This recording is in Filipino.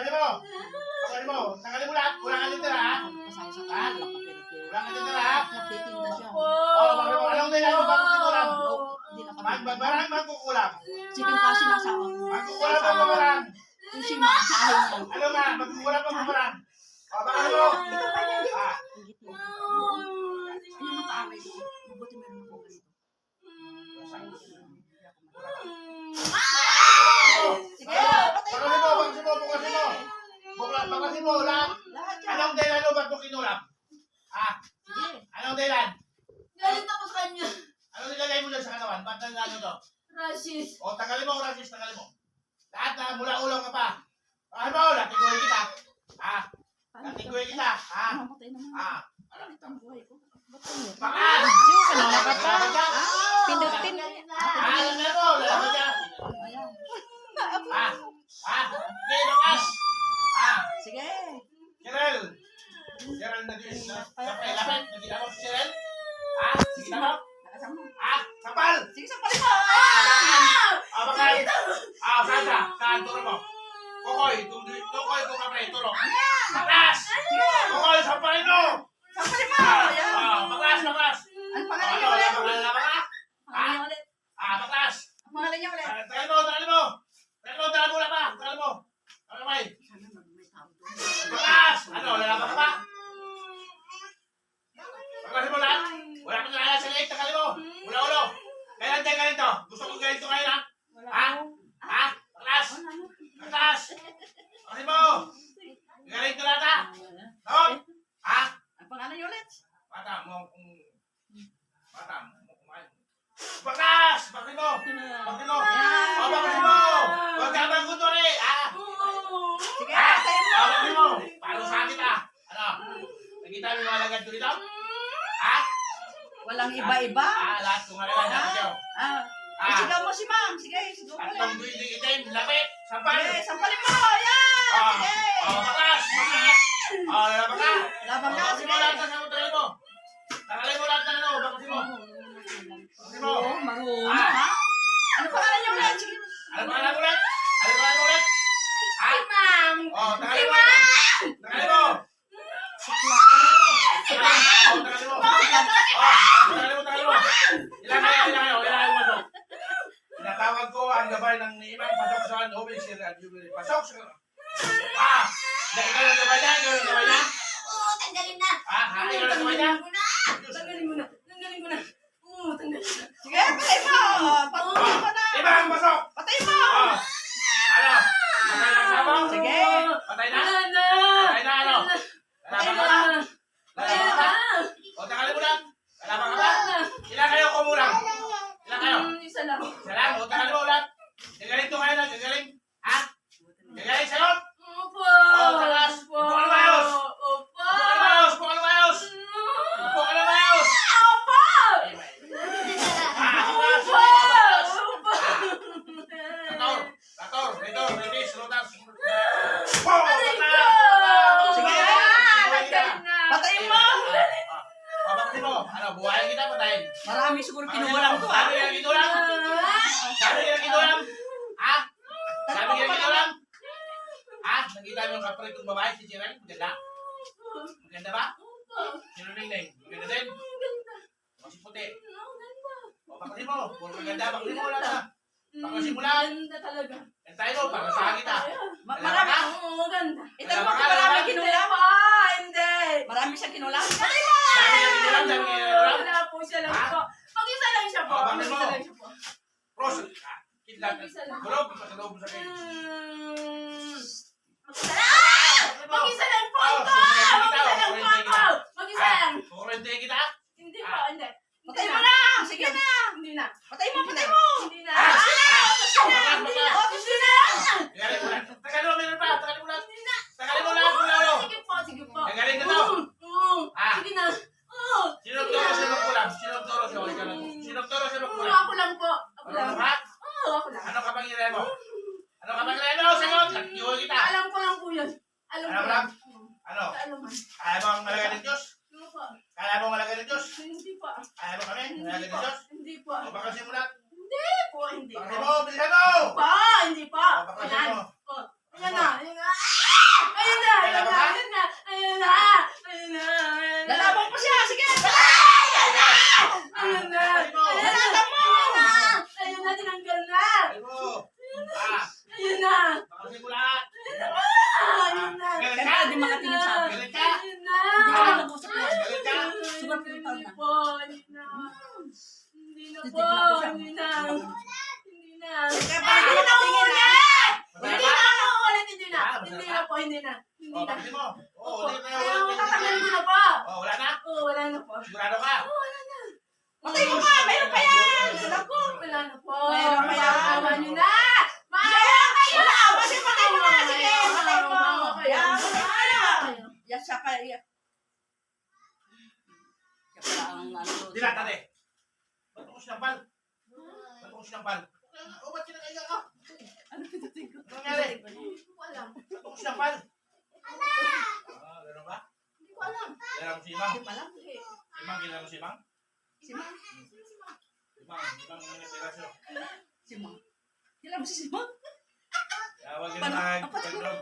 Pakasin mo. Pakasin mo. Tanggalin mo lahat. Kulang ka titira, ha? Pasensya ka. Ha? Kulang ka titira, ha? Nagtitinda siya. Pakasin mo. Anong dahilan mo? Bakit kukulang? Hindi na kami. Marang magkukulang. Sige kasi nasawa ko. Magkukulang pa marang. Yung si Ma, sa akin yan. Ano nga? Magkukulang pa marang. Pakasin mo. Ah. Higit mo. Ayun ang kaaway ko. Mabuti meron ako ganito. Sige, patay mo. Bakasin mo. Bakasin mo. Lahat. Lahat yan. Anong dahilan mo? Ba't mo kinulam? Ha? Sige. Anong dahilan? Galit ako sa kanya. Ano nilagay mo dyan sa katawan? Ba't nagano to? Rashis. O, tanggalin mo, Rasis, tanggalin mo. Lahat na, mula ulo ka pa. Ano mo, natiguhin kita. Ha? Natiguhin kita. Ha? Mamatay naman. Ha? Ang buhay ko. Ba't ganyan? Bakas! Siyo, kanina ka pa. Ah, Pindutin. Alam na mo, lalaman niya. ayan. Ha? Ha? Sige, bakas! Ha? Sige. Cheryl! Cheryl, lapit. Nagkita mo si Cheryl? Ha? Nagkita mo? Nakasama. Ha? Kapal! Sige, sampalin mo. Bakal! Sasa, saan turo mo? Kokoy, kung kapre, turo. Bakas! Kokoy, sampalin mo! Sampalin mo. Ayan. Bakas! Ang pangalan niya ulit. Pangalan na ba ka? Pangalan niya ulit. Bakas! Ang pangalan niya ulit. Tagal mo! Tagal mo na pa! Tagal mo! Ano may? Sana may tao doon. Bakas! Ano, lalaban ka pa? Bakasin mo lahat! Wala kang nalala sa leeg, tagal mo! Ulo! Kailan tayo ganito? Gusto ko ganito ngayon, ha? Ha? Ha? Bakas! Bakas! Bakasin mo! Galing ko lahat, ha? Tawag! Ha? Ang pangalan niya ulit. Bata mo kumain. Bakas! Bakasin mo! Bakasin mo! Bakasin mo! Huwag ka magkuto rin, ha? Sige, Ha? patayin mo. Bakasin mo! Paano sa akin, ha? Ano? Nakita mo yung alagad ko dito? Ha? Walang iba-iba. Lahat kung alagad natin siya. Sigaw mo si Ma'am. Sige, sigaw mo Tatlong ulit. duwiding itim, lapit, sampal. Sige, sampalin mo. Ayan. Sige. Bakas! Laban ka! Laban ka. Bakasin Sige. mo lahat ng tagalin mo. Tagalin mo lahat ng ano, bakasin mo. Bakasin mo. Oo, marunong ha. Ano pangalan niya ulit? Sige. Ano ba alam ulit? Ano ba alam ulit? Ha? Ma'am. Tagalin mo. Tagalin mo. Tagalin mo. Tagalin mo. Ilan kayo mo. Tinatawag ko ang gabay ng imang pasok sa Nobel Sierra Jubilee. Pasok sa... Ikaw ang gabay niya? Oo, tanggalin na. Ikaw ang gabay niya? Tanggalin mo na. Tanggalin mo na. Oo, tanggalin na. Sige, patayin mo. Patuloy mo na. Ibang pasok! Patayin mo. Ano? Patay na ang sabong? Sige. Patay na? Ano? Patay na ano? Lalaban ka ba? Lalaban ka ba? O, tagalin mo lang. Lalaban ka ba? Ilan kayo kumulang? Ilan kayo? Isa lang. Isa lang? O, tagalin mo ulit. Gagaling to kayo na. Gagaling. Ha? Gagaling sa'yo? Opo. talas. Bukal mayos. Opo. Bukal mayos. Bukal mayos. Opo. Bakas. Opo. Rator, release, rotas. Sige. Tanggalin na. Patayin mo. Bakit mo? Ano, buhayin kita, patayin. Marami siguro kinulang to ha. Sabi nga kinulang? Sabi nga kinulang? Ha? Sabi nga kinulang? Ha? Nakita mo yung kaparitong babae, si Cheryl? Maganda? Maganda ba? Sino Ningning? Maganda din? Mas puti. O, bakasin mo. Puro maganda, bakasin mo lang na. Bakasin mo lang. Ganda talaga. Antay mo, para sa kita. Marami. Oo, ganda. Ito mo kung marami kinulang. Hindi. Marami siya kinulang. Sabi nga kinulang, sabi nga kinulang. Wala po siya lang po. Mag-isa lang siya po. Oh, bakit mo? Mag-isa lang siya po. Pros, kidlat. Gulog, patulog sa kayo. Mag-isa lang po ito! Mag-isa lang po ako! Mag-isa lang! Kurente kita? Hindi po, hindi. Patay mo na. Sige na. Hindi na. Patay mo, patay mo. Hindi na. Hindi na. Hindi na! Galing mo lang. Tagalin mo, meron pa. Tagalin mo lang. Hindi na. Tagalin mo lang, kulalo. Sige po, sige po. Galing ka to. Sige na. Sinong toro, sinong kulang? Sinong toro, sinong kulang? Sinong toro, sinong kulang? Ako lang po. Ako lang. Ano ka? Ako lang. Ano ka pangyayari mo? Ano ka pangyayari mo? Sagot! Nagkiwa kita. Alam ko lang po yun. Alam ko Alam lang. lang? Ano? Alam man. Kaya mo ang malagay ng Diyos? Ano po? Kaya mo ang malagay ng Diyos? Hindi po. Kaya mo kami? Hindi Malagay ng po. Diyos? Hindi po. O baka simulat? Hindi po. Hindi Baka po. mo, bilisan mo! Pa, hindi pa. O baka Ayan. mo. Oh, ayan na. Ayan na. makatingin sa akin. Galit ka? Hindi ka na nag-usap yan. Galit ka? Sobrang pinipag na. Hindi na Titignan po, ko siya. hindi na. Hindi na. Kaya Hindi parang na nakatingin na. Masaya Hindi ka? na ako ulit, hindi na. Ah, Hindi masaya na ka? po, hindi na. Hindi Oh, na. bakit mo? Oo, Opo. ulit na Kaya ulit. tatanggalin ko na po. Oh, wala na? Oo, wala na po. Sigurado ka? Oo, wala na. Patay mo pa, mayroon pa yan. Wala po, wala na po. Mayroon pa yan. Tama nyo na. Maawa kayo. Wala, kasi patay mo na. Sige, patay mo. Maawa kayo. Yan, Maawa kayo. Yan siya ka. Yan. Siya pala ang ano. Dila, tate. Ba't ako sinampal? Ba't ako sinampal? Oh, ba't sinakaya ka? Ano pitutin ko? Ano nangyari? Hindi ko alam. Ba't ako sinampal? Ah, gano'n ba? Hindi ko alam. Kailangan mo si Imang? Hindi pala. Imang, kailangan mo si Imang? Si Mang. Imang minipirasyo. Si Mang. Kailan mo si Mang? Tawagin mo Paano? na.